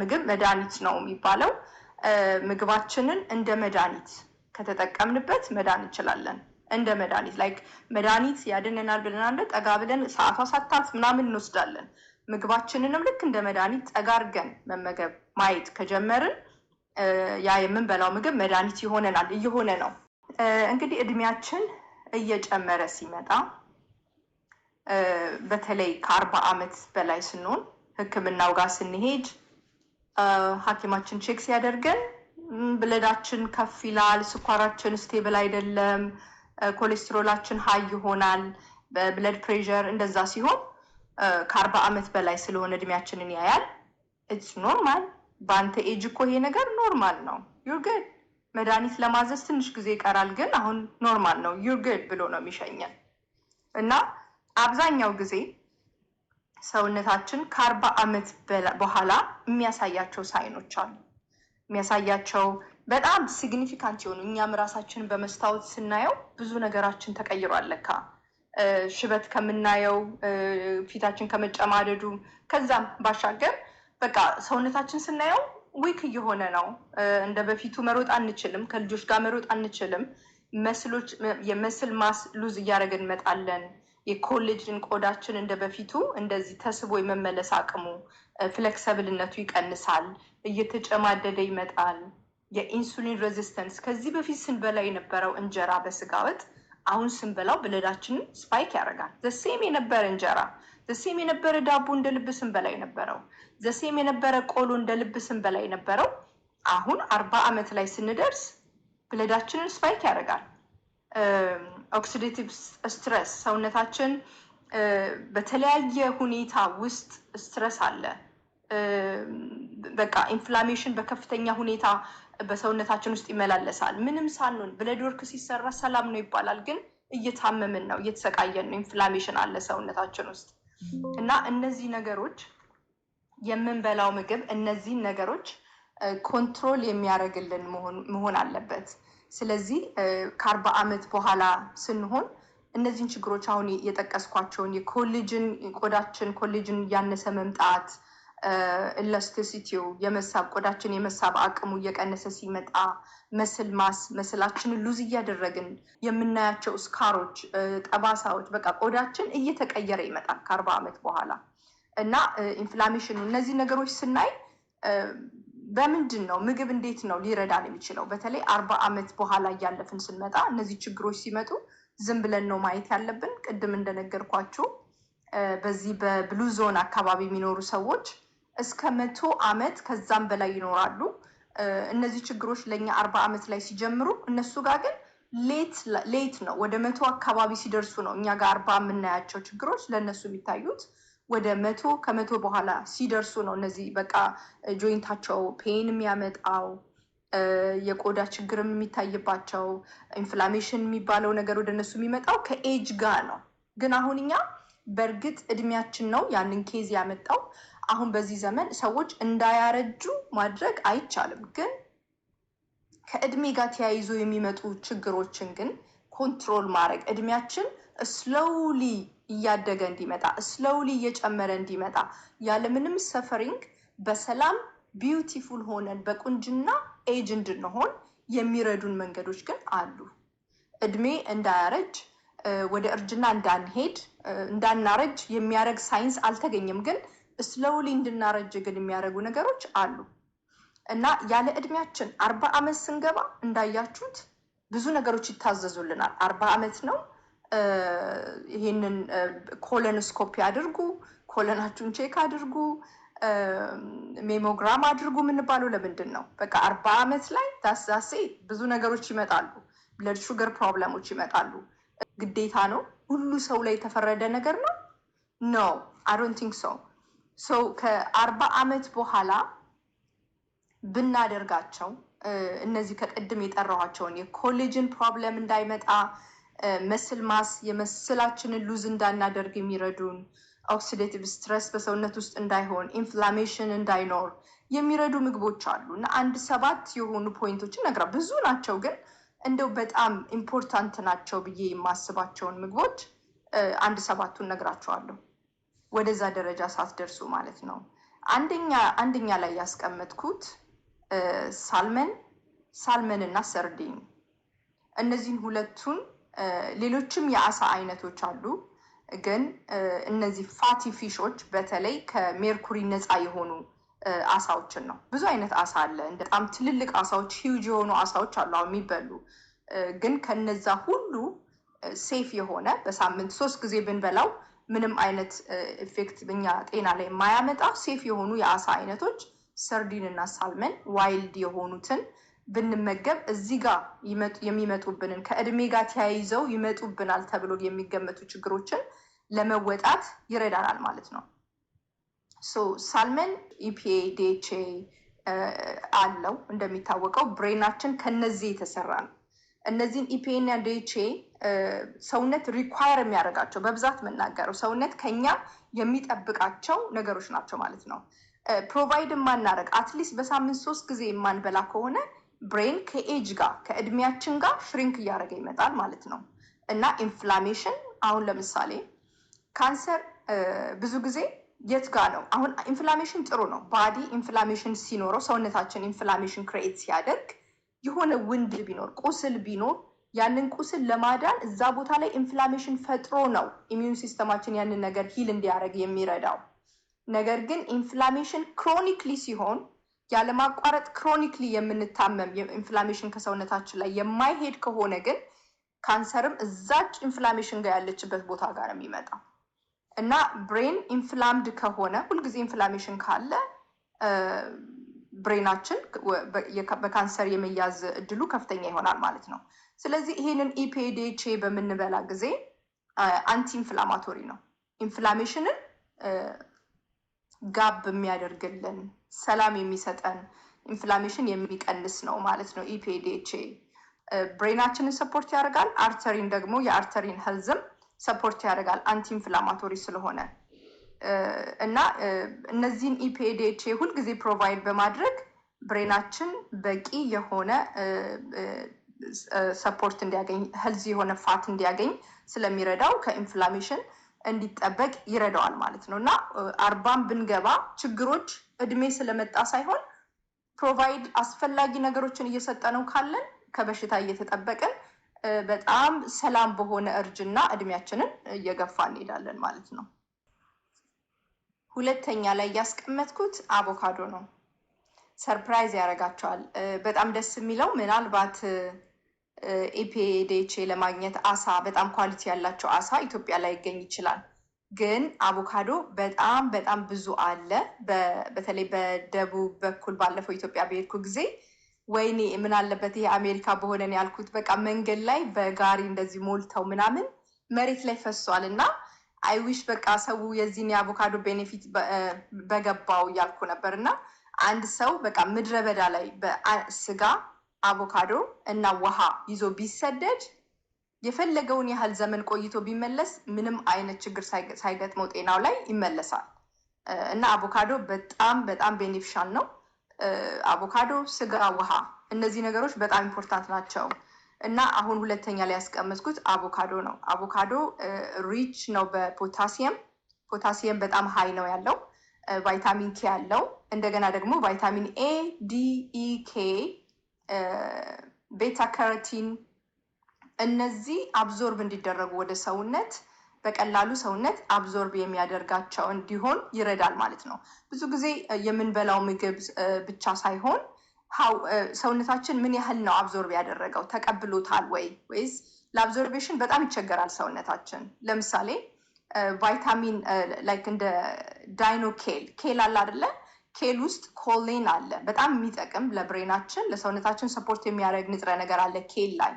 ምግብ መድኃኒት ነው የሚባለው። ምግባችንን እንደ መድኃኒት ከተጠቀምንበት መዳን እንችላለን። እንደ መድኃኒት ላይክ መድኃኒት ያድነናል ብለን አንደ ጠጋ ብለን ሰዓቷ ሳታልፍ ምናምን እንወስዳለን። ምግባችንንም ልክ እንደ መድኃኒት ጠጋ አድርገን መመገብ ማየት ከጀመርን ያ የምንበላው ምግብ መድኃኒት ይሆነናል፣ እየሆነ ነው። እንግዲህ እድሜያችን እየጨመረ ሲመጣ በተለይ ከ40 ዓመት በላይ ስንሆን ሕክምናው ጋር ስንሄድ ሐኪማችን ቼክ ሲያደርገን ብለዳችን ከፍ ይላል፣ ስኳራችን ስቴብል አይደለም፣ ኮሌስትሮላችን ሃይ ይሆናል፣ በብለድ ፕሬሸር እንደዛ ሲሆን ከ40 ዓመት በላይ ስለሆነ እድሜያችንን ያያል። ኢትስ ኖርማል። በአንተ ኤጅ እኮ ይሄ ነገር ኖርማል ነው፣ ዩር ጉድ። መድኃኒት ለማዘዝ ትንሽ ጊዜ ይቀራል፣ ግን አሁን ኖርማል ነው፣ ዩር ጉድ ብሎ ነው የሚሸኘን። እና አብዛኛው ጊዜ ሰውነታችን ከ40 ዓመት በኋላ የሚያሳያቸው ሳይኖች አሉ። የሚያሳያቸው በጣም ሲግኒፊካንት የሆኑ እኛም ራሳችንን በመስታወት ስናየው ብዙ ነገራችን ተቀይሯል ለካ። ሽበት ከምናየው፣ ፊታችን ከመጨማደዱ፣ ከዛም ባሻገር በቃ ሰውነታችን ስናየው ዊክ እየሆነ ነው። እንደ በፊቱ መሮጥ አንችልም፣ ከልጆች ጋር መሮጥ አንችልም። የመስል ማስ ሉዝ እያደረግን እንመጣለን። የኮሌጅን ቆዳችን እንደ በፊቱ እንደዚህ ተስቦ የመመለስ አቅሙ ፍሌክሰብልነቱ ይቀንሳል፣ እየተጨማደደ ይመጣል። የኢንሱሊን ሬዚስተንስ ከዚህ በፊት ስንበላ የነበረው እንጀራ በስጋ ወጥ አሁን ስንበላው ብለዳችንን ስፓይክ ያደርጋል። ዘሴም የነበረ እንጀራ፣ ዘሴም የነበረ ዳቦ እንደ ልብ ስንበላ የነበረው፣ ዘሴም የነበረ ቆሎ እንደ ልብ ስንበላ የነበረው አሁን 40 ዓመት ላይ ስንደርስ ብለዳችንን ስፓይክ ያደርጋል። ኦክሲዴቲቭ ስትረስ፣ ሰውነታችን በተለያየ ሁኔታ ውስጥ ስትረስ አለ። በቃ ኢንፍላሜሽን በከፍተኛ ሁኔታ በሰውነታችን ውስጥ ይመላለሳል። ምንም ሳንሆን ብለድ ወርክ ሲሰራ ሰላም ነው ይባላል፣ ግን እየታመምን ነው፣ እየተሰቃየን ነው። ኢንፍላሜሽን አለ ሰውነታችን ውስጥ እና እነዚህ ነገሮች የምንበላው ምግብ እነዚህን ነገሮች ኮንትሮል የሚያደርግልን መሆን አለበት። ስለዚህ ከ40 ዓመት በኋላ ስንሆን እነዚህን ችግሮች አሁን የጠቀስኳቸውን የኮሌጅን ቆዳችን ኮሌጅን እያነሰ መምጣት፣ ኤላስቲሲቲው የመሳብ ቆዳችን የመሳብ አቅሙ እየቀነሰ ሲመጣ፣ መስላችንን ሉዝ እያደረግን የምናያቸው ስካሮች፣ ጠባሳዎች፣ በቃ ቆዳችን እየተቀየረ ይመጣል ከ40 ዓመት በኋላ እና ኢንፍላሜሽኑ እነዚህ ነገሮች ስናይ በምንድን ነው ምግብ እንዴት ነው ሊረዳን የሚችለው? በተለይ 40 ዓመት በኋላ እያለፍን ስንመጣ እነዚህ ችግሮች ሲመጡ ዝም ብለን ነው ማየት ያለብን። ቅድም እንደነገርኳችሁ በዚህ በብሉ ዞን አካባቢ የሚኖሩ ሰዎች እስከ 100 ዓመት ከዛም በላይ ይኖራሉ። እነዚህ ችግሮች ለኛ 40 ዓመት ላይ ሲጀምሩ እነሱ ጋር ግን ሌት ነው፣ ወደ 100 አካባቢ ሲደርሱ ነው እኛ ጋር 40 የምናያቸው ችግሮች ለነሱ የሚታዩት። ወደ 100 ከ100 በኋላ ሲደርሱ ነው እነዚህ በቃ ጆይንታቸው ፔን የሚያመጣው፣ የቆዳ ችግርም የሚታይባቸው፣ ኢንፍላሜሽን የሚባለው ነገር ወደ እነሱ የሚመጣው ከኤጅ ጋር ነው። ግን አሁን እኛ በእርግጥ እድሜያችን ነው ያንን ኬዝ ያመጣው። አሁን በዚህ ዘመን ሰዎች እንዳያረጁ ማድረግ አይቻልም፣ ግን ከእድሜ ጋር ተያይዞ የሚመጡ ችግሮችን ግን ኮንትሮል ማድረግ እድሜያችን ስሎውሊ እያደገ እንዲመጣ ስሎውሊ እየጨመረ እንዲመጣ ያለምንም ሰፈሪንግ በሰላም ቢዩቲፉል ሆነን በቁንጅና ኤጅ እንድንሆን የሚረዱን መንገዶች ግን አሉ። እድሜ እንዳያረጅ ወደ እርጅና እንዳናረጅ የሚያደርግ ሳይንስ አልተገኘም፣ ግን ስሎውሊ እንድናረጅ ግን የሚያደርጉ ነገሮች አሉ እና ያለ እድሜያችን 40 ዓመት ስንገባ እንዳያችሁት ብዙ ነገሮች ይታዘዙልናል። 40 ዓመት ነው፣ ይሄንን ኮሎኖስኮፒ አድርጉ፣ ኮሎናችሁን ቼክ አድርጉ፣ ሜሞግራም አድርጉ የምንባለው ለምንድን ነው? በቃ 40 ዓመት ላይ ታሳሴ ብዙ ነገሮች ይመጣሉ። ብለድ ሹገር ፕሮብለሞች ይመጣሉ። ግዴታ ነው? ሁሉ ሰው ላይ የተፈረደ ነገር ነው? ኖ አይ ዶንት ቲንክ ሶ ከ40 ዓመት በኋላ ብናደርጋቸው እነዚህ ከቅድም የጠራኋቸውን የኮሌጅን ፕሮብለም እንዳይመጣ፣ መስል ማስ የመስላችንን ሉዝ እንዳናደርግ የሚረዱን፣ ኦክሲዴቲቭ ስትረስ በሰውነት ውስጥ እንዳይሆን፣ ኢንፍላሜሽን እንዳይኖር የሚረዱ ምግቦች አሉ እና 7 የሆኑ ፖይንቶችን ነግራ ብዙ ናቸው፣ ግን እንደው በጣም ኢምፖርታንት ናቸው ብዬ የማስባቸውን ምግቦች 7ቱን ነግራቸዋለሁ። ወደዛ ደረጃ ሳትደርሱ ማለት ነው። አንደኛ ላይ ያስቀመጥኩት ሳልመን እና ሰርዲን፣ እነዚህን ሁለቱን ሌሎችም የአሳ አይነቶች አሉ። ግን እነዚህ ፋቲ ፊሾች በተለይ ከሜርኩሪ ነፃ የሆኑ አሳዎችን ነው። ብዙ አይነት አሳ አለ። በጣም ትልልቅ አሳዎች፣ ሂውጅ የሆኑ አሳዎች አሉ አሁን የሚበሉ። ግን ከነዛ ሁሉ ሴፍ የሆነ በሳምንት 3 ጊዜ ብንበላው ምንም አይነት ኢፌክት በኛ ጤና ላይ የማያመጣ ሴፍ የሆኑ የአሳ አይነቶች ሰርዲን እና ሳልመን ዋይልድ የሆኑትን ብንመገብ እዚህ ጋር የሚመጡብንን ከእድሜ ጋር ተያይዘው ይመጡብናል ተብሎ የሚገመቱ ችግሮችን ለመወጣት ይረዳናል ማለት ነው። ሳልመን ኢፒኤ ዲኤችኤ አለው። እንደሚታወቀው ብሬናችን ከነዚህ የተሰራ ነው። እነዚህን ኢፒኤ እና ዲኤችኤ ሰውነት ሪኳየር የሚያደርጋቸው በብዛት የምናገረው ሰውነት ከኛ የሚጠብቃቸው ነገሮች ናቸው ማለት ነው። ፕሮቫይድ የማናደርግ አትሊስት በሳምንት 3 ጊዜ የማንበላ ከሆነ ብሬን ከኤጅ ጋር ከእድሜያችን ጋር ሽሪንክ እያደረገ ይመጣል ማለት ነው። እና ኢንፍላሜሽን፣ አሁን ለምሳሌ ካንሰር ብዙ ጊዜ የት ጋር ነው? አሁን ኢንፍላሜሽን ጥሩ ነው። ባዲ ኢንፍላሜሽን ሲኖረው ሰውነታችን ኢንፍላሜሽን ክሬት ሲያደርግ የሆነ ውንድ ቢኖር ቁስል ቢኖር ያንን ቁስል ለማዳን እዛ ቦታ ላይ ኢንፍላሜሽን ፈጥሮ ነው ኢሚዩን ሲስተማችን ያንን ነገር ሂል እንዲያደርግ የሚረዳው። ነገር ግን ኢንፍላሜሽን ክሮኒክሊ ሲሆን ያለማቋረጥ ክሮኒክሊ የምንታመም ኢንፍላሜሽን ከሰውነታችን ላይ የማይሄድ ከሆነ ግን ካንሰርም እዛች ኢንፍላሜሽን ጋር ያለችበት ቦታ ጋር የሚመጣው እና ብሬን ኢንፍላምድ ከሆነ ሁልጊዜ ኢንፍላሜሽን ካለ ብሬናችን በካንሰር የመያዝ እድሉ ከፍተኛ ይሆናል ማለት ነው። ስለዚህ ይሄንን ኢፒኤ ዲኤችኤ በምንበላ ጊዜ አንቲ ኢንፍላማቶሪ ነው። ኢንፍላሜሽንን ጋብ የሚያደርግልን ሰላም የሚሰጠን ኢንፍላሜሽን የሚቀንስ ነው ማለት ነው። ኢፒኤ ዲኤችኤ ብሬናችንን ሰፖርት ያደርጋል። አርተሪን ደግሞ የአርተሪን ሄልዝም ሰፖርት ያደርጋል አንቲ ኢንፍላማቶሪ ስለሆነ እና እነዚህን ኢፒኤ ዲኤችኤ ሁልጊዜ ፕሮቫይድ በማድረግ ብሬናችን በቂ የሆነ ሰፖርት እንዲያገኝ ሄልዚ የሆነ ፋት እንዲያገኝ ስለሚረዳው ከኢንፍላሜሽን እንዲጠበቅ ይረዳዋል ማለት ነው። እና 40 ብንገባ ችግሮች እድሜ ስለመጣ ሳይሆን ፕሮቫይድ አስፈላጊ ነገሮችን እየሰጠነው ካለን ከበሽታ እየተጠበቀን በጣም ሰላም በሆነ እርጅና እድሜያችንን እየገፋ እንሄዳለን ማለት ነው። ሁለተኛ ላይ ያስቀመጥኩት አቮካዶ ነው። ሰርፕራይዝ ያደርጋቸዋል። በጣም ደስ የሚለው ምናልባት ኢፒኤ ዲኤችኤ ለማግኘት አሳ በጣም ኳሊቲ ያላቸው አሳ ኢትዮጵያ ላይ ይገኝ ይችላል። ግን አቮካዶ በጣም ብዙ አለ። በተለይ በደቡብ በኩል ባለፈው ኢትዮጵያ በሄድኩ ጊዜ ወይኔ ምን አለበት ይሄ አሜሪካ በሆነን ያልኩት። በቃ መንገድ ላይ በጋሪ እንደዚህ ሞልተው ምናምን መሬት ላይ ፈሷል እና አይዊሽ በቃ ሰው የዚህን የአቮካዶ ቤኔፊት በገባው እያልኩ ነበር። እና አንድ ሰው በቃ ምድረ በዳ ላይ በስጋ አቮካዶ እና ውሃ ይዞ ቢሰደድ የፈለገውን ያህል ዘመን ቆይቶ ቢመለስ ምንም አይነት ችግር ሳይገጥመው ጤናው ላይ ይመለሳል። እና አቮካዶ በጣም ቤኔፊሻል ነው። አቮካዶ፣ ስጋ፣ ውሃ እነዚህ ነገሮች በጣም ኢምፖርታንት ናቸው። እና አሁን ሁለተኛ ላይ ያስቀመጥኩት አቮካዶ ነው። አቮካዶ ሪች ነው በፖታሲየም። ፖታሲየም በጣም ሀይ ነው ያለው። ቫይታሚን ኬ ያለው፣ እንደገና ደግሞ ቫይታሚን ኤ፣ ዲ፣ ኢ፣ ኬ፣ ቤታ ካሮቲን እነዚህ አብዞርብ እንዲደረጉ ወደ ሰውነት በቀላሉ ሰውነት አብዞርብ የሚያደርጋቸው እንዲሆን ይረዳል ማለት ነው። ብዙ ጊዜ የምንበላው ምግብ ብቻ ሳይሆን ሰውነታችን ምን ያህል ነው አብዞርብ ያደረገው፣ ተቀብሎታል ወይስ ለአብዞርቤሽን በጣም ይቸገራል ሰውነታችን። ለምሳሌ ቫይታሚን ላይክ እንደ ዳይኖ ኬል አለ አይደለ? ኬል ውስጥ ኮሌን አለ። በጣም የሚጠቅም ለብሬናችን ለሰውነታችን ሰፖርት የሚያደርግ ንጥረ ነገር አለ ኬል ላይ።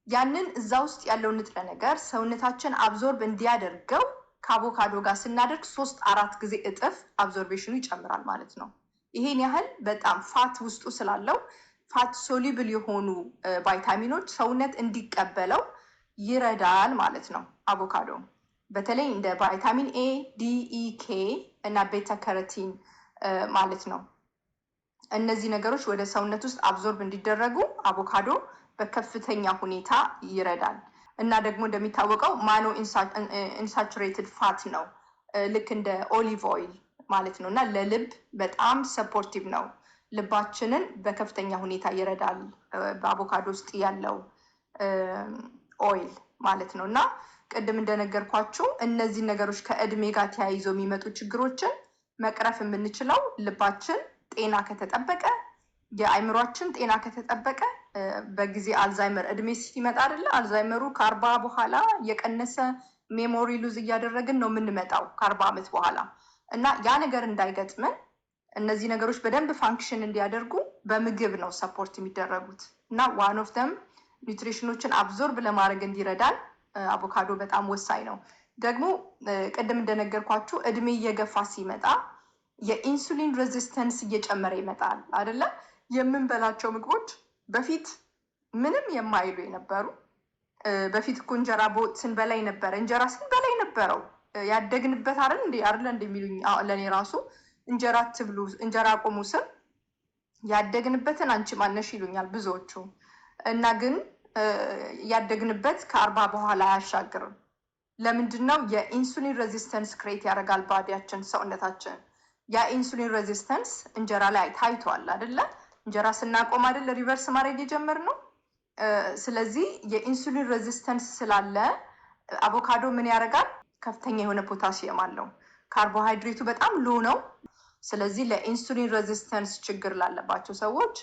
ያንን እዛ ውስጥ ያለው ንጥረ ነገር ሰውነታችን አብዞርብ እንዲያደርገው ከአቮካዶ ጋር ስናደርግ 3-4 ጊዜ እጥፍ አብዞርቤሽኑ ይጨምራል ማለት ነው። ይሄን ያህል በጣም ፋት ውስጡ ስላለው ፋት ሶሊብል የሆኑ ቫይታሚኖች ሰውነት እንዲቀበለው ይረዳል ማለት ነው። አቮካዶ በተለይ እንደ ቫይታሚን ኤ፣ ዲ፣ ኢ፣ ኬ እና ቤታ ካሮቲን ማለት ነው። እነዚህ ነገሮች ወደ ሰውነት ውስጥ አብዞርብ እንዲደረጉ አቮካዶ በከፍተኛ ሁኔታ ይረዳል። እና ደግሞ እንደሚታወቀው ማኖ ኢንሳቹሬትድ ፋት ነው። ልክ እንደ ኦሊቭ ኦይል ማለት ነው እና ለልብ በጣም ሰፖርቲቭ ነው። ልባችንን በከፍተኛ ሁኔታ ይረዳል በአቮካዶ ውስጥ ያለው ኦይል ማለት ነው እና ቅድም እንደነገርኳችሁ እነዚህ ነገሮች ከእድሜ ጋር ተያይዞ የሚመጡ ችግሮችን መቅረፍ የምንችለው ልባችን ጤና ከተጠበቀ፣ የአይምሯችን ጤና ከተጠበቀ። በጊዜ አልዛይመር እድሜ ሲመጣ አይደለ አልዛይመሩ ከ40 በኋላ የቀነሰ ሜሞሪ ሉዝ እያደረግን ነው የምንመጣው ከ40 ዓመት በኋላ እና ያ ነገር እንዳይገጥመን እነዚህ ነገሮች በደንብ ፋንክሽን እንዲያደርጉ በምግብ ነው ሰፖርት የሚደረጉት እና ዋን ኦፍ ደም ኒውትሪሽኖችን አብዞርብ ለማድረግ እንዲረዳን አቮካዶ በጣም ወሳኝ ነው። ደግሞ ቅድም እንደነገርኳችሁ እድሜ እየገፋ ሲመጣ የኢንሱሊን ሬዚስተንስ እየጨመረ ይመጣል አይደለ? የምንበላቸው ምግቦች በፊት ምንም የማይሉ የነበሩ በፊት እኮ እንጀራ በወጥ ስንበላ ነበረ። እንጀራ ስንበላ ነበረው ያደግንበት አይደል እንደሚሉኝ ለኔ ራሱ እንጀራ ትብሉ እንጀራ ቆሙ ስም ያደግንበትን አንቺ ማነሽ ይሉኛል ብዙዎቹ እና ግን ያደግንበት ከ40 በኋላ አያሻግርም። ለምንድነው? የኢንሱሊን ሬዚስተንስ ክሬት ያደርጋል ባዲያችን ሰውነታችን። ያ ኢንሱሊን ሬዚስተንስ እንጀራ ላይ ታይቷል አይደለ? እንጀራ ስናቆም አይደለ ሪቨርስ ማድረግ የጀመርነው። ስለዚህ የኢንሱሊን ሬዚስተንስ ስላለ አቮካዶ ምን ያደርጋል? ከፍተኛ የሆነ ፖታሲየም አለው። ካርቦሃይድሬቱ በጣም ሎ ነው። ስለዚህ ለኢንሱሊን ሬዚስተንስ ችግር ላለባቸው ሰዎች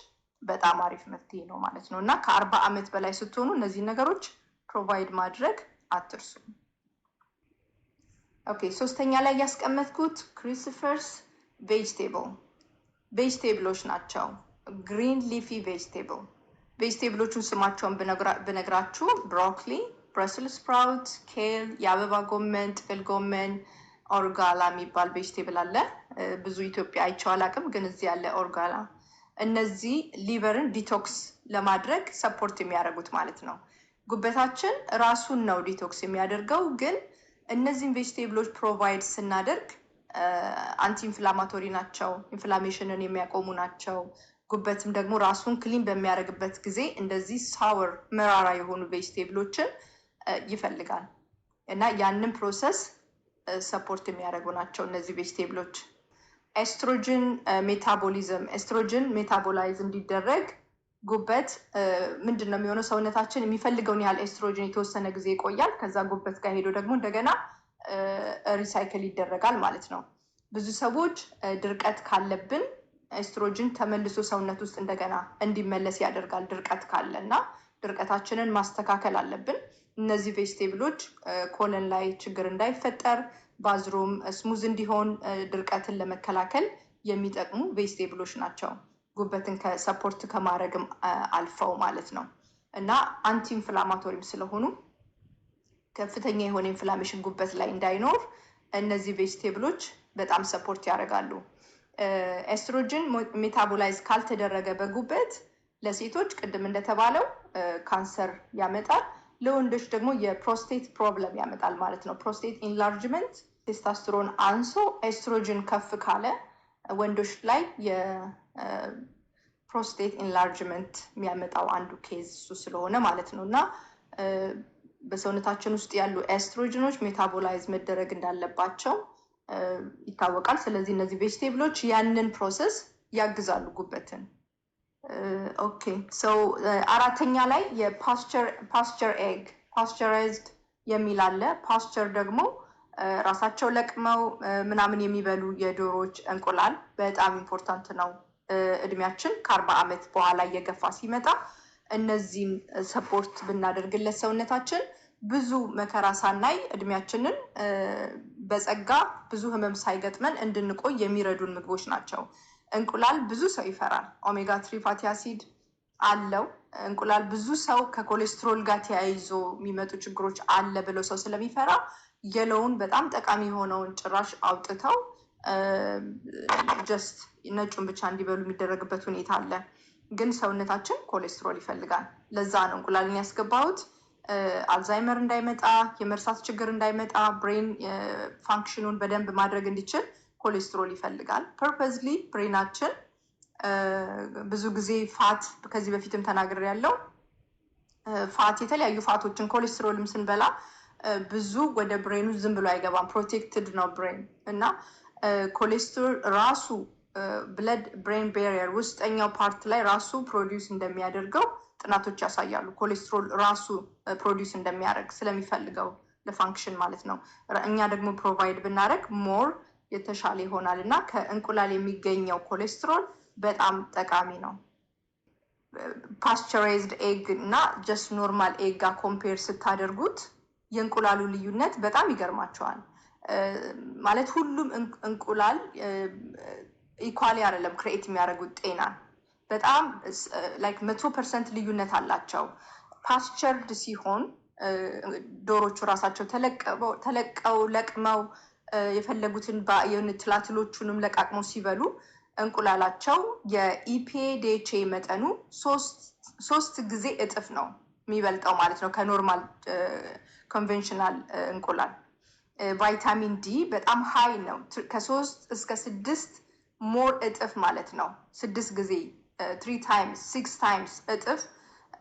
በጣም አሪፍ መፍትሄ ነው ማለት ነው እና ከ40 ዓመት በላይ ስትሆኑ እነዚህ ነገሮች ፕሮቫይድ ማድረግ አትርሱ። ኦኬ፣ ሶስተኛ ላይ ያስቀመጥኩት ክሩሲፈርስ ቬጅቴብሎች ናቸው። ግሪን ሊፊ ቬጅቴብሎቹን ስማቸውን ብነግራችሁ ብሮኮሊ፣ ብረስል ስፕራውት፣ ኬል፣ የአበባ ጎመን፣ ጥቅል ጎመን፣ ኦርጋላ የሚባል ቬጅቴብል አለ። ብዙ ኢትዮጵያ አይቼው አላውቅም፣ ግን እዚህ ያለ ኦርጋላ። እነዚህ ሊቨርን ዲቶክስ ለማድረግ ሰፖርት የሚያደርጉት ማለት ነው። ጉበታችን ራሱን ነው ዲቶክስ የሚያደርገው፣ ግን እነዚህን ቬጅቴብሎች ፕሮቫይድ ስናደርግ አንቲ ኢንፍላማቶሪ ናቸው፣ ኢንፍላሜሽንን የሚያቆሙ ናቸው። ጉበትም ደግሞ ራሱን ክሊን በሚያደርግበት ጊዜ እንደዚህ ሳወር መራራ የሆኑ ቬጅቴብሎችን ይፈልጋል እና ያንን ፕሮሰስ ሰፖርት የሚያደርጉ ናቸው እነዚህ ቬጅቴብሎች። ኤስትሮጅን ሜታቦላይዝ እንዲደረግ ጉበት ምንድን ነው የሚሆነው? ሰውነታችን የሚፈልገውን ያህል ኤስትሮጅን የተወሰነ ጊዜ ይቆያል። ከዛ ጉበት ጋር ሄዶ ደግሞ እንደገና ሪሳይክል ይደረጋል ማለት ነው። ብዙ ሰዎች ድርቀት ካለብን ኤስትሮጅን ተመልሶ ሰውነት ውስጥ እንደገና እንዲመለስ ያደርጋል ድርቀት ካለ እና ድርቀታችንን ማስተካከል አለብን። እነዚህ ቬጅቴብሎች ኮለን ላይ ችግር እንዳይፈጠር ባዝሩም ስሙዝ እንዲሆን ድርቀትን ለመከላከል የሚጠቅሙ ቬጅቴብሎች ናቸው። ጉበትን ከሰፖርት ከማድረግም አልፈው ማለት ነው እና አንቲ ኢንፍላማቶሪም ስለሆኑ ከፍተኛ የሆነ ኢንፍላሜሽን ጉበት ላይ እንዳይኖር እነዚህ ቬጅቴብሎች በጣም ሰፖርት ያደርጋሉ። ኤስትሮጅን ሜታቦላይዝ ካልተደረገ በጉበት ለሴቶች ቅድም እንደተባለው ካንሰር ያመጣል። ለወንዶች ደግሞ የፕሮስቴት ፕሮብለም ያመጣል ማለት ነው። ፕሮስቴት ኢንላርጅመንት፣ ቴስታስትሮን አንሶ ኤስትሮጅን ከፍ ካለ ወንዶች ላይ የፕሮስቴት ኢንላርጅመንት የሚያመጣው አንዱ ኬዝ እሱ ስለሆነ ማለት ነው እና በሰውነታችን ውስጥ ያሉ ኤስትሮጅኖች ሜታቦላይዝ መደረግ እንዳለባቸው ይታወቃል። ስለዚህ እነዚህ ቬጅቴብሎች ያንን ፕሮሰስ ያግዛሉ ጉበትን። ኦኬ ሶ አራተኛ ላይ ፓስቸራይዝድ የሚል አለ። ፓስቸር ደግሞ ራሳቸው ለቅመው ምናምን የሚበሉ የዶሮዎች እንቁላል በጣም ኢምፖርታንት ነው። እድሜያችን ከ40 ዓመት በኋላ እየገፋ ሲመጣ እነዚህን ሰፖርት ብናደርግለት ሰውነታችን ብዙ መከራ ሳናይ እድሜያችንን በጸጋ ብዙ ህመም ሳይገጥመን እንድንቆይ የሚረዱን ምግቦች ናቸው። እንቁላል ብዙ ሰው ይፈራል። ኦሜጋ 3 ፋቲ አሲድ አለው። እንቁላል ብዙ ሰው ከኮሌስትሮል ጋር ተያይዞ የሚመጡ ችግሮች አለ ብለው ሰው ስለሚፈራ የለውን በጣም ጠቃሚ የሆነውን ጭራሽ አውጥተው ጀስት ነጩን ብቻ እንዲበሉ የሚደረግበት ሁኔታ አለ። ግን ሰውነታችን ኮሌስትሮል ይፈልጋል። ለዛ ነው እንቁላልን ያስገባሁት። አልዛይመር እንዳይመጣ፣ የመርሳት ችግር እንዳይመጣ፣ ብሬን ፋንክሽኑን በደንብ ማድረግ እንዲችል ኮሌስትሮል ይፈልጋል። ፐርፐዝሊ ብሬናችን ብዙ ጊዜ ፋት ከዚህ በፊትም ተናግሬ ያለው ፋት የተለያዩ ፋቶችን ኮሌስትሮልም ስንበላ ብዙ ወደ ብሬኑ ዝም ብሎ አይገባም። ፕሮቴክትድ ነው ብሬን እና ኮሌስትሮል ራሱ ብለድ ብሬን ቤሪየር ውስጠኛው ፓርት ላይ ራሱ ፕሮዲውስ እንደሚያደርገው ጥናቶች ያሳያሉ። ኮሌስትሮል ራሱ ፕሮዲውስ እንደሚያደርግ ስለሚፈልገው ለፋንክሽን ማለት ነው። እኛ ደግሞ ፕሮቫይድ ብናደርግ ሞር የተሻለ ይሆናል እና ከእንቁላል የሚገኘው ኮሌስትሮል በጣም ጠቃሚ ነው። ፓስቸራይዝድ ኤግ እና ጀስት ኖርማል ኤግ ጋር ኮምፔር ስታደርጉት የእንቁላሉ ልዩነት በጣም ይገርማቸዋል። ማለት ሁሉም እንቁላል ኢኳሊ አይደለም ክሬኤት የሚያደርጉት ጤና በጣም ላይክ 100% ልዩነት አላቸው። ፓስቸርድ ሲሆን ዶሮቹ ራሳቸው ተለቀው ለቅመው የፈለጉትን ትላትሎቹንም ለቃቅመው ሲበሉ እንቁላላቸው የኢፒኤ ዲኤችኤ መጠኑ 3 ጊዜ እጥፍ ነው የሚበልጠው ማለት ነው ከኖርማል ኮንቬንሽናል እንቁላል። ቫይታሚን ዲ በጣም ሃይ ነው፣ ከ3 እስከ 6 ሞር እጥፍ ማለት ነው። 6 ጊዜ 3 times 6 times እጥፍ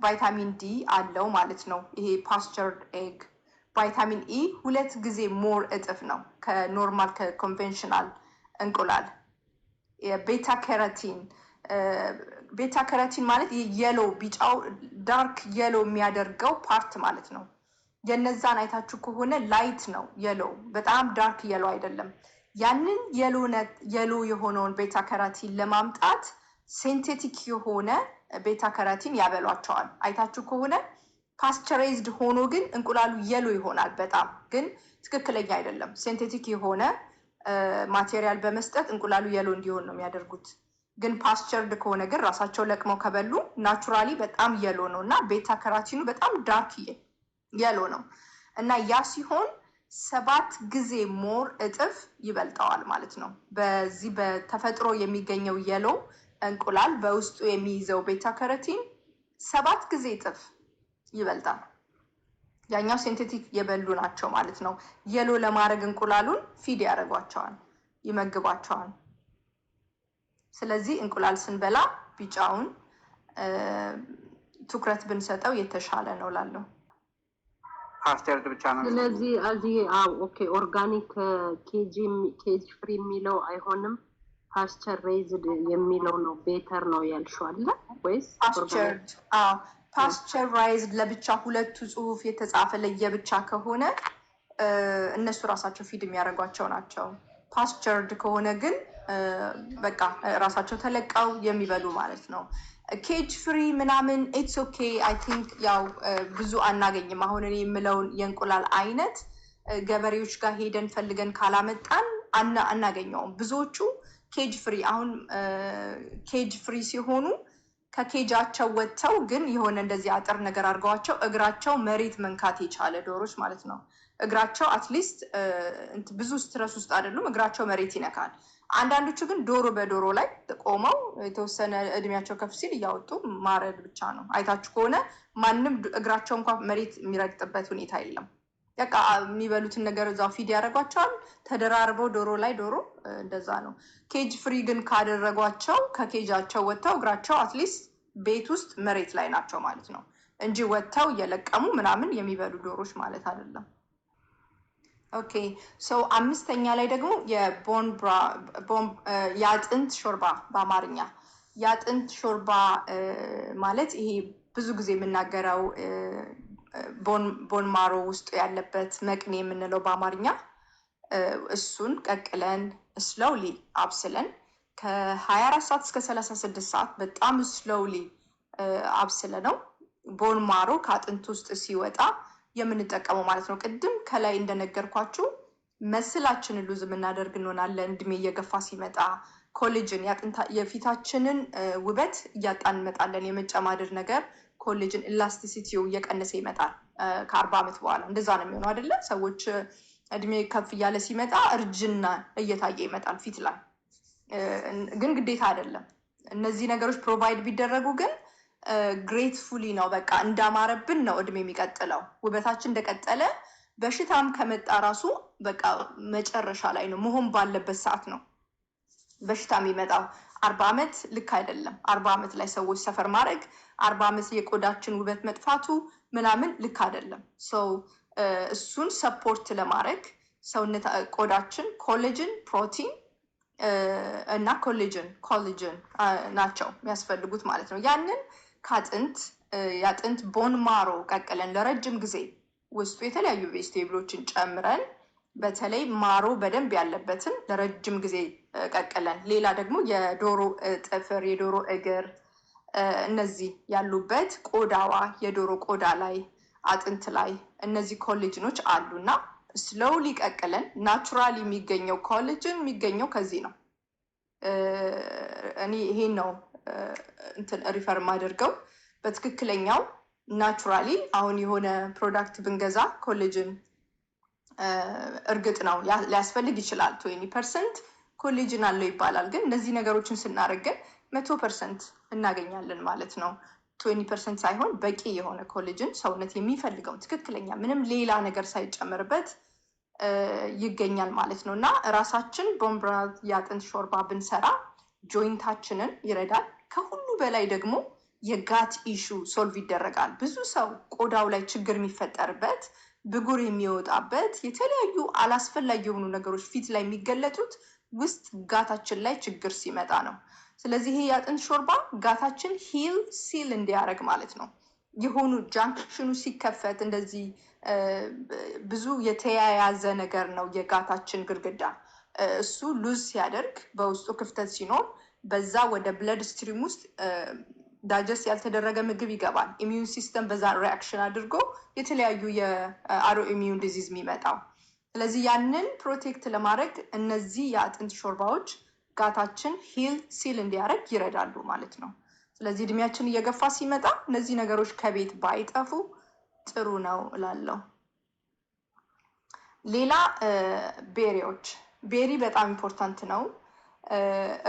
ቫይታሚን ዲ አለው ማለት ነው ይሄ ፓስቸርድ ኤግ። ቫይታሚን ኢ 2 ጊዜ ሞር እጥፍ ነው ከኖርማል ከኮንቬንሽናል እንቁላል። የቤታ ካሮቲን ቤታ ካሮቲን ማለት የሎ ቢጫው ዳርክ የሎ የሚያደርገው ፓርት ማለት ነው። የነዛን አይታችሁ ከሆነ ላይት ነው የሎ፣ በጣም ዳርክ የሎ አይደለም። ያንን የሎ የሆነውን ቤታ ካሮቲን ለማምጣት ሲንቴቲክ የሆነ ቤታ ካሮቲን ያበሏቸዋል። አይታችሁ ከሆነ ፓስቸራይዝድ ሆኖ ግን እንቁላሉ የሎ ይሆናል። በጣም ግን ትክክለኛ አይደለም። ሲንቴቲክ የሆነ ማቴሪያል በመስጠት እንቁላሉ የሎ እንዲሆን ነው የሚያደርጉት። ግን ፓስቸርድ ከሆነ ግን ራሳቸው ለቅመው ከበሉ ናቹራሊ በጣም የሎ ነው እና ቤታ ካሮቲኑ በጣም ዳርክ የሎ ነው እና ያ ሲሆን 7 ጊዜ ሞር እጥፍ ይበልጠዋል ማለት ነው። በዚህ በተፈጥሮ የሚገኘው የሎ እንቁላል በውስጡ የሚይዘው ቤታ ካሮቲን 7 ጊዜ እጥፍ ይበልጣል። ያኛው ሲንቴቲክ የበሉ ናቸው ማለት ነው። የሎ ለማድረግ እንቁላሉን ፊድ ያደርጓቸዋል፣ ይመግቧቸዋል። ስለዚህ እንቁላል ስንበላ ቢጫውን ትኩረት ብንሰጠው የተሻለ ነው ላለው። ፓስቸርድ ብቻ ነው። ስለዚህ እዚህ ኦኬ ኦርጋኒክ ኬጅ ፍሪ የሚለው አይሆንም፣ ፓስቸራይዝድ የሚለው ነው ቤተር ነው ያልሽው አይደል? ወይስ ፓስቸርድ? ፓስቸራይዝድ ለብቻ ሁለቱ ጽሁፍ የተጻፈ ለየብቻ ከሆነ እነሱ ራሳቸው ፊድ የሚያደርጓቸው ናቸው። ፓስቸርድ ከሆነ ግን በቃ ራሳቸው ተለቀው የሚበሉ ማለት ነው። ኬጅ ፍሪ ምናምን ኢትስ ኦኬ አይ ቲንክ ያው ብዙ አናገኝም። አሁን እኔ የምለውን የእንቁላል አይነት ገበሬዎች ጋር ሄደን ፈልገን ካላመጣን አናገኘውም። ብዙዎቹ ኬጅ ፍሪ አሁን ኬጅ ፍሪ ሲሆኑ ከኬጃቸው ወጥተው ግን የሆነ እንደዚህ አጥር ነገር አድርገዋቸው እግራቸው መሬት መንካት የቻለ ዶሮች ማለት ነው። እግራቸው አትሊስት ብዙ ስትረስ ውስጥ አይደሉም፣ እግራቸው መሬት ይነካል። አንዳንዶቹ ግን ዶሮ በዶሮ ላይ ቆመው የተወሰነ እድሜያቸው ከፍ ሲል እያወጡ ማረድ ብቻ ነው። አይታችሁ ከሆነ ማንም እግራቸው እንኳን መሬት የሚረግጥበት ሁኔታ የለም። በቃ የሚበሉትን ነገር እዛው ፊድ ያደርጓቸዋል፣ ተደራርበው ዶሮ ላይ ዶሮ እንደዛ ነው። ኬጅ ፍሪ ግን ካደረጓቸው ከኬጃቸው ወጥተው እግራቸው አትሊስት ቤት ውስጥ መሬት ላይ ናቸው ማለት ነው እንጂ ወጥተው እየለቀሙ ምናምን የሚበሉ ዶሮች ማለት አይደለም። ኦኬ ሶ 5ኛ ላይ ደግሞ የአጥንት ሾርባ በአማርኛ የአጥንት ሾርባ ማለት ይሄ ብዙ ጊዜ የምናገረው ቦን ማሮ ውስጡ ያለበት መቅኔ የምንለው በአማርኛ እሱን ቀቅለን ስሎውሊ አብስለን ከ24 ሰዓት እስከ 36 ሰዓት በጣም ስሎውሊ አብስለ ነው ቦን ማሮ ከአጥንት ውስጥ ሲወጣ የምንጠቀመው ማለት ነው። ቅድም ከላይ እንደነገርኳችሁ መስላችንን ሉዝ የምናደርግ እንሆናለን። እድሜ እየገፋ ሲመጣ ኮሌጅን የፊታችንን ውበት እያጣን እንመጣለን። የመጨማደድ ነገር ኮሌጅን ኢላስቲሲቲው እየቀነሰ ይመጣል ከ40 ዓመት በኋላ። እንደዛ ነው የሚሆነው አይደለ? ሰዎች እድሜ ከፍ እያለ ሲመጣ እርጅና እየታየ ይመጣል ፊት ላይ። ግን ግዴታ አይደለም። እነዚህ ነገሮች ፕሮቫይድ ቢደረጉ ግን ግሬትፉሊ ነው። በቃ እንዳማረብን ነው እድሜ የሚቀጥለው። ውበታችን እንደቀጠለ በሽታም ከመጣ ራሱ በቃ መጨረሻ ላይ ነው፣ መሆን ባለበት ሰዓት ነው በሽታ የሚመጣው። 40 ዓመት ልክ አይደለም። 40 ዓመት ላይ ሰዎች ሰፈር ማድረግ፣ 40 ዓመት የቆዳችን ውበት መጥፋቱ ምናምን ልክ አይደለም። እሱን ሰፖርት ለማድረግ ሰውነት ቆዳችን ኮሌጅን፣ ፕሮቲን እና ኮሌጅን ናቸው የሚያስፈልጉት ማለት ነው። ያንን ከአጥንት የአጥንት ቦን ማሮ ቀቅለን ለረጅም ጊዜ ውስጡ የተለያዩ ቬጅቴብሎችን ጨምረን በተለይ ማሮ በደንብ ያለበትን ለረጅም ጊዜ ቀቅለን፣ ሌላ ደግሞ የዶሮ ጥፍር፣ የዶሮ እግር እነዚህ ያሉበት ቆዳዋ የዶሮ ቆዳ ላይ አጥንት ላይ እነዚህ ኮሌጅኖች አሉና ስሎውሊ ቀቅለን ናቹራሊ የሚገኘው ኮሌጅን የሚገኘው ከዚህ ነው። እኔ ይሄን ነው እንትን ሪፈር ማደርገው በትክክለኛው ናቹራሊ። አሁን የሆነ ፕሮዳክት ብንገዛ ኮሌጅን እርግጥ ነው ሊያስፈልግ ይችላል 20% ኮሌጅን አለው ይባላል። ግን እነዚህ ነገሮችን ስናደርግ ግን 100% እናገኛለን ማለት ነው። 20% ሳይሆን በቂ የሆነ ኮሌጅን ሰውነት የሚፈልገው ትክክለኛ ምንም ሌላ ነገር ሳይጨምርበት ይገኛል ማለት ነው። እና ራሳችን ቦንብራዝ የአጥንት ሾርባ ብንሰራ ጆይንታችንን ይረዳል። ከሁሉ በላይ ደግሞ የጋት ኢሹ ሶልቭ ይደረጋል። ብዙ ሰው ቆዳው ላይ ችግር የሚፈጠርበት ብጉር የሚወጣበት የተለያዩ አላስፈላጊ የሆኑ ነገሮች ፊት ላይ የሚገለጡት ውስጥ ጋታችን ላይ ችግር ሲመጣ ነው። ስለዚህ ይሄ የአጥንት ሾርባ ጋታችን ሂል ሲል እንዲያደርግ ማለት ነው። የሆኑ ጃንክሽኑ ሲከፈት እንደዚህ ብዙ የተያያዘ ነገር ነው የጋታችን ግድግዳ። እሱ ሉዝ ሲያደርግ በውስጡ ክፍተት ሲኖር በዛ ወደ ብለድ ስትሪም ውስጥ ዳይጀስት ያልተደረገ ምግብ ይገባል። ኢሚዩን ሲስተም በዛ ሪአክሽን አድርጎ የተለያዩ የአውቶ ኢሚዩን ዲዚዝ የሚመጣው። ስለዚህ ያንን ፕሮቴክት ለማድረግ እነዚህ የአጥንት ሾርባዎች ጋታችን ሂል ሲል እንዲያደርግ ይረዳሉ ማለት ነው። ስለዚህ እድሜያችን እየገፋ ሲመጣ እነዚህ ነገሮች ከቤት ባይጠፉ ጥሩ ነው እላለሁ። ሌላ ቤሪዎች፣ ቤሪ በጣም ኢምፖርታንት ነው።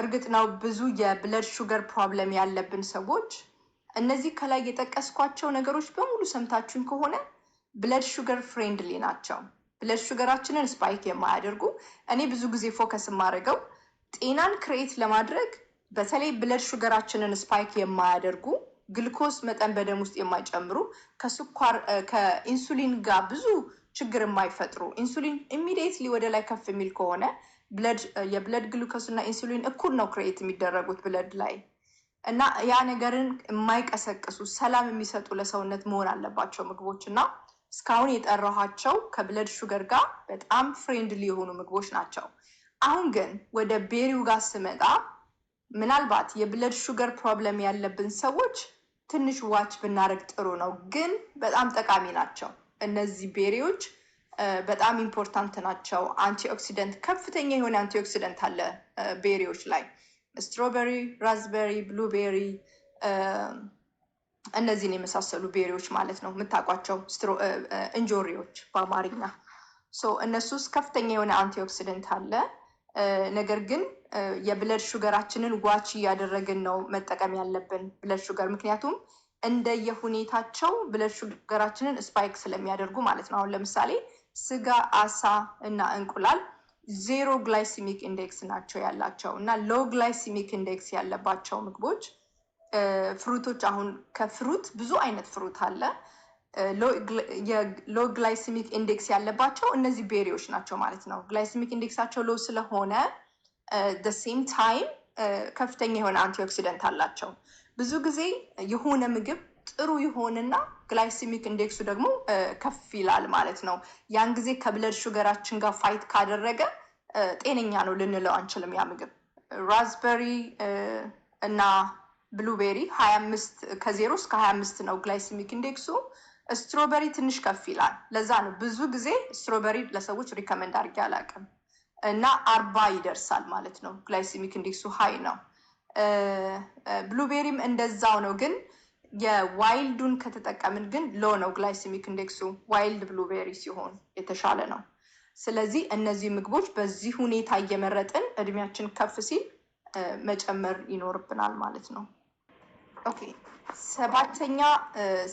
እርግጥ ነው ብዙ የብለድ ሹገር ፕሮብለም ያለብን ሰዎች እነዚህ ከላይ የጠቀስኳቸው ነገሮች በሙሉ ሰምታችሁን ከሆነ ብለድ ሹገር ፍሬንድሊ ናቸው። ብለድ ሹገራችንን ስፓይክ የማያደርጉ። እኔ ብዙ ጊዜ ፎከስ የማደርገው ጤናን ክሬት ለማድረግ በተለይ ብለድ ሹገራችንን ስፓይክ የማያደርጉ፣ ግልኮስ መጠን በደም ውስጥ የማይጨምሩ፣ ከስኳር ከኢንሱሊን ጋር ብዙ ችግር የማይፈጥሩ። ኢንሱሊን ኢሚዲየትሊ ወደ ላይ ከፍ የሚል ከሆነ የብለድ ግሉኮስ እና ኢንሱሊን እኩል ነው ክሬት የሚደረጉት ብለድ ላይ እና ያ ነገርን የማይቀሰቅሱ ሰላም የሚሰጡ ለሰውነት መሆን አለባቸው ምግቦች። እና እስካሁን የጠራኋቸው ከብለድ ሹገር ጋር በጣም ፍሬንድሊ የሆኑ ምግቦች ናቸው። አሁን ግን ወደ ቤሪው ጋር ስመጣ ምናልባት የብለድ ሹገር ፕሮብለም ያለብን ሰዎች ትንሽ ዋች ብናደርግ ጥሩ ነው፣ ግን በጣም ጠቃሚ ናቸው። እነዚህ ቤሪዎች በጣም ኢምፖርታንት ናቸው። አንቲኦክሲደንት ከፍተኛ የሆነ አንቲኦክሲደንት አለ ቤሪዎች ላይ። ስትሮበሪ፣ ራዝበሪ፣ ብሉቤሪ እነዚህን የመሳሰሉ ቤሪዎች ማለት ነው የምታውቋቸው እንጆሪዎች በአማርኛ። እነሱ ውስጥ ከፍተኛ የሆነ አንቲኦክሲደንት አለ። ነገር ግን የብለድ ሹገራችንን ዋች እያደረግን ነው መጠቀም ያለብን ብለድ ሹገር፣ ምክንያቱም እንደየሁኔታቸው ብለድ ሹገራችንን ስፓይክ ስለሚያደርጉ ማለት ነው። አሁን ለምሳሌ ስጋ፣ አሳ እና እንቁላል 0 ግላይሲሚክ ኢንዴክስ ናቸው ያላቸው እና ሎ ግላይሲሚክ ኢንዴክስ ያለባቸው ምግቦች ፍሩቶች። አሁን ከፍሩት ብዙ አይነት ፍሩት አለ። ሎ ግላይሲሚክ ኢንዴክስ ያለባቸው እነዚህ ቤሪዎች ናቸው ማለት ነው። ግላይሲሚክ ኢንዴክሳቸው ሎ ስለሆነ ሴም ታይም ከፍተኛ የሆነ አንቲኦክሲደንት አላቸው። ብዙ ጊዜ የሆነ ምግብ ጥሩ ይሆንና ግላይሲሚክ ኢንዴክሱ ደግሞ ከፍ ይላል ማለት ነው። ያን ጊዜ ከብለድ ሹገራችን ጋር ፋይት ካደረገ ጤነኛ ነው ልንለው አንችልም። ያ ምግብ ራዝበሪ እና ብሉቤሪ 25 ከ0 እስከ 25 ነው ግላይሲሚክ ኢንዴክሱ። ስትሮበሪ ትንሽ ከፍ ይላል። ለዛ ነው ብዙ ጊዜ ስትሮበሪ ለሰዎች ሪከመንድ አድርጌ አላውቅም እና 40 ይደርሳል ማለት ነው። ግላይሲሚክ ኢንዴክሱ ሃይ ነው። ብሉቤሪም እንደዛው ነው፣ ግን የዋይልዱን ከተጠቀምን ግን ሎ ነው ግላይሲሚክ ኢንዴክሱ። ዋይልድ ብሉቤሪ ሲሆን የተሻለ ነው። ስለዚህ እነዚህ ምግቦች በዚህ ሁኔታ እየመረጥን እድሜያችን ከፍ ሲል መጨመር ይኖርብናል ማለት ነው። ኦኬ፣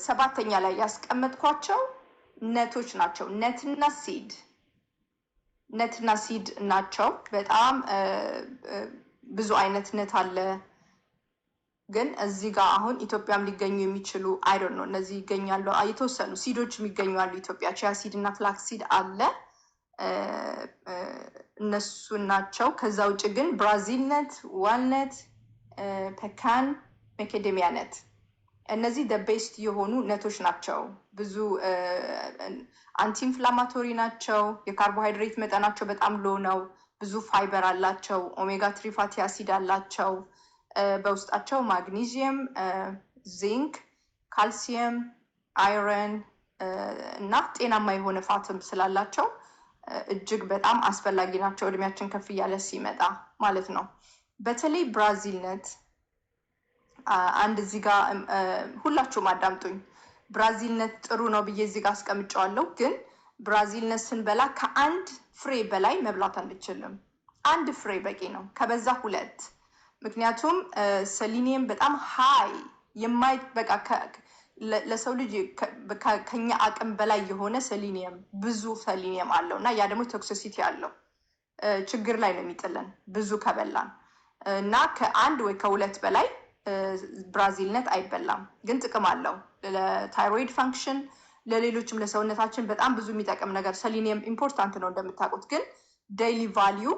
ሰባተኛ ላይ ያስቀመጥኳቸው ነቶች ናቸው። ነትና ሲድ ናቸው። በጣም ብዙ አይነት ነት አለ። ግን እዚህ ጋር አሁን ኢትዮጵያም ሊገኙ የሚችሉ አይዶን ነው እነዚህ ይገኛሉ። የተወሰኑ ሲዶች የሚገኙ አሉ ኢትዮጵያ። ቺያ ሲድ እና ፍላክስ ሲድ አለ። እነሱ ናቸው። ከዛ ውጭ ግን ብራዚል ነት፣ ዋልነት፣ ፔካን፣ መኬዴሚያ ነት እነዚህ ቤስት የሆኑ ነቶች ናቸው። ብዙ አንቲ ኢንፍላማቶሪ ናቸው። የካርቦሃይድሬት መጠናቸው በጣም ሎ ነው። ብዙ ፋይበር አላቸው። ኦሜጋ 3 ፋቲ አሲድ አላቸው። በውስጣቸው ማግኒዚየም፣ ዚንክ፣ ካልሲየም፣ አይረን እና ጤናማ የሆነ ፋትም ስላላቸው እጅግ በጣም አስፈላጊ ናቸው እድሜያችን ከፍ እያለ ሲመጣ ማለት ነው። በተለይ ብራዚል ነት አንድ እዚህ ጋር ሁላችሁም አዳምጡኝ። ብራዚል ነት ጥሩ ነው ብዬ እዚህ ጋር አስቀምጨዋለሁ። ግን ብራዚል ነት ስንበላ ከአንድ ፍሬ በላይ መብላት አንችልም። አንድ ፍሬ በቂ ነው፣ ከበዛ 2። ምክንያቱም ሰሊኒየም በጣም ሃይ በቃ ለሰው ልጅ ከኛ አቅም በላይ የሆነ ሰሊኒየም ብዙ ሰሊኒየም አለው እና ያ ደግሞ ቶክሲሲቲ አለው። ችግር ላይ ነው የሚጥለን ብዙ ከበላን እና ከ1 ወይ ከ2 በላይ ብራዚል ነት አይበላም። ግን ጥቅም አለው ለታይሮይድ ፋንክሽን፣ ለሌሎችም ለሰውነታችን በጣም ብዙ የሚጠቅም ነገር። ሰሊኒየም ኢምፖርታንት ነው እንደምታውቁት፣ ግን ዴይሊ ቫሊዩ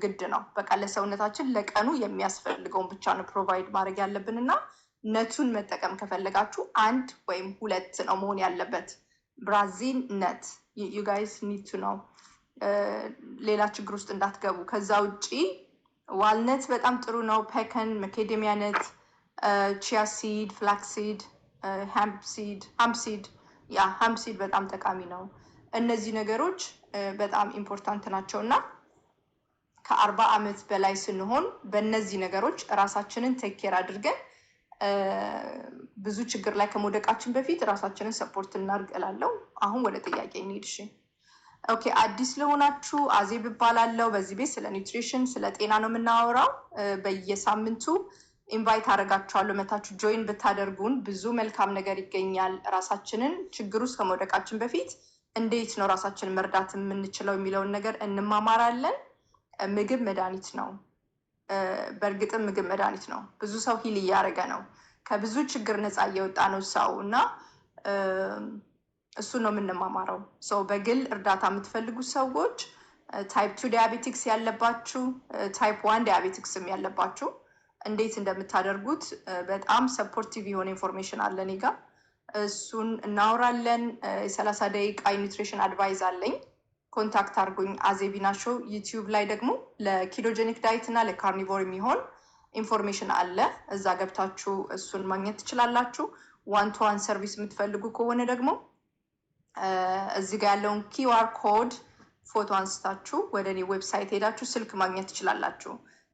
ግድ ነው። በቃ ለሰውነታችን ለቀኑ የሚያስፈልገውን ብቻ ነው ፕሮቫይድ ማድረግ ያለብን እና ነቱን መጠቀም ከፈለጋችሁ 1 ወይም 2 ነው መሆን ያለበት ብራዚል ነት። ዩ ጋይስ ኒድ ቱ ነው ሌላ ችግር ውስጥ እንዳትገቡ። ከዛ ውጪ ዋልነት በጣም ጥሩ ነው። ፔከን፣ መኬዴሚያ ነት፣ ቺያ ሲድ፣ ፍላክሲድ፣ ሃምፕሲድ በጣም ጠቃሚ ነው። እነዚህ ነገሮች በጣም ኢምፖርታንት ናቸው እና ከ40 ዓመት በላይ ስንሆን በእነዚህ ነገሮች ራሳችንን ቴክ ኬር አድርገን ብዙ ችግር ላይ ከመውደቃችን በፊት ራሳችንን ሰፖርት እናድርግ እላለሁ። አሁን ወደ ጥያቄ እንሂድ። እሺ ኦኬ። አዲስ ለሆናችሁ አዜብ እባላለሁ። በዚህ ቤት ስለ ኒውትሪሽን፣ ስለ ጤና ነው የምናወራው። በየሳምንቱ ኢንቫይት አደርጋችኋለሁ። መታችሁ ጆይን ብታደርጉን ብዙ መልካም ነገር ይገኛል። ራሳችንን ችግር ውስጥ ከመውደቃችን በፊት እንዴት ነው ራሳችንን መርዳት የምንችለው የሚለውን ነገር እንማማራለን። ምግብ መድኃኒት ነው። በእርግጥም ምግብ መድኃኒት ነው። ብዙ ሰው ሂል እያደረገ ነው። ከብዙ ችግር ነፃ እየወጣ ነው ሰው እና እሱ ነው የምንማማረው። ሰው በግል እርዳታ የምትፈልጉ ሰዎች ታይፕ 2 ዲያቤቲክስ ያለባችሁ፣ ታይፕ 1 ዲያቤቲክስም ያለባችሁ እንዴት እንደምታደርጉት በጣም ሰፖርቲቭ የሆነ ኢንፎርሜሽን አለ እኔ ጋር። እሱን እናወራለን። የ30 ደቂቃ ኒውትሪሽን አድቫይዝ አለኝ። ኮንታክት አድርጉኝ። አዜቢና ሾው ዩቲዩብ ላይ ደግሞ ለኪቶጀኒክ ዳይት እና ለካርኒቮር የሚሆን ኢንፎርሜሽን አለ። እዛ ገብታችሁ እሱን ማግኘት ትችላላችሁ። 1-to-1 ሰርቪስ የምትፈልጉ ከሆነ ደግሞ እዚህ ጋር ያለውን QR ኮድ ፎቶ አንስታችሁ ወደ እኔ ዌብሳይት ሄዳችሁ ስልክ ማግኘት ትችላላችሁ።